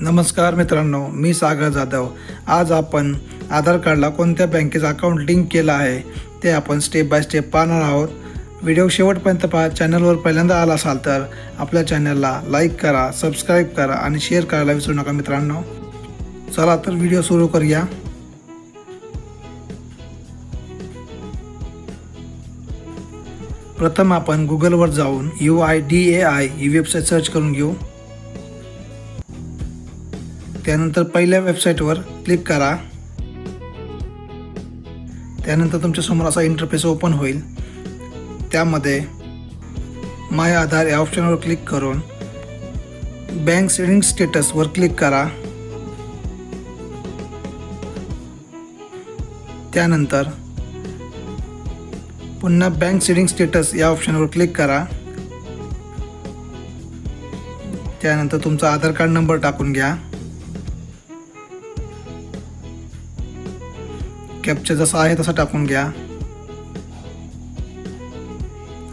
नमस्कार मित्रांनो, मी सागर जाधव। आज आपण आधार कार्डला कोणत्या बँकेचं अकाउंट लिंक केलं आहे ते आपण स्टेप बाय स्टेप पाहणार आहोत। व्हिडिओ शेवटपर्यंत पहा। चॅनलवर पहिल्यांदा आला असाल तर आपल्या चॅनलला लाईक करा, सबस्क्राईब करा आणि शेअर करायला विसरू नका मित्रांनो। चला तर व्हिडिओ सुरू करूया। प्रथम आपण गुगलवर जाऊन UIDAI ही वेबसाईट सर्च करून घेऊ। त्यानंतर पहिल्या वेबसाईटवर क्लिक करा। त्यानंतर तुमच्या समोर असा इंटरफेस ओपन होईल। त्यामध्ये माय आधार या ऑप्शनवर क्लिक करून बँक सेटिंग स्टेटसवर क्लिक करा। त्यानंतर पुन्हा बँक सेटिंग स्टेटस या ऑप्शनवर क्लिक करा। त्यानंतर तुमचा आधार कार्ड नंबर टाकून घ्या। कॅप्चा जसा आहे तसा टाकून घ्या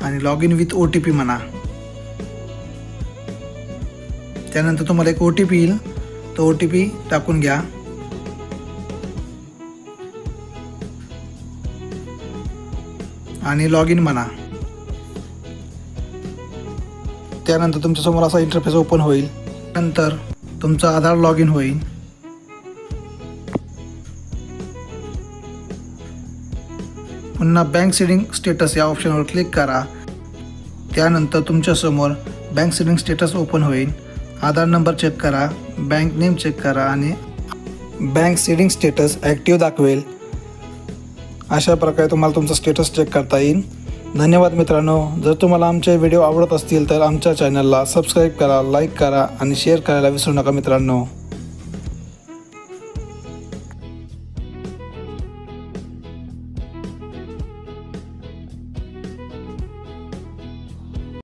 आणि लॉग इन विथ OTP म्हणा। त्यानंतर तुम्हाला एक OTP येईल, तो OTP टाकून घ्या आणि लॉग इन म्हणा। त्यानंतर तुमच्या समोर असा इंटरफेस ओपन होईल। नंतर तुमचा आधार लॉग इन होईल। पुन्हा बँक सेटिंग स्टेटस या ऑप्शनवर क्लिक करा। त्यानंतर तुमच्या समोर बँक सेटिंग स्टेटस ओपन होईल। आधार नंबर चेक करा, बँक नेम चेक करा आणि बँक सेटिंग स्टेटस ॲक्टिव्ह दाखवेल। अशा प्रकारे तुम्हाला तुमचा स्टेटस चेक करता येईल। धन्यवाद मित्रांनो। जर तुम्हाला आमचे व्हिडिओ आवडत असतील तर आमच्या चॅनलला सबस्क्राईब करा, लाईक करा आणि शेअर करायला विसरू नका मित्रांनो।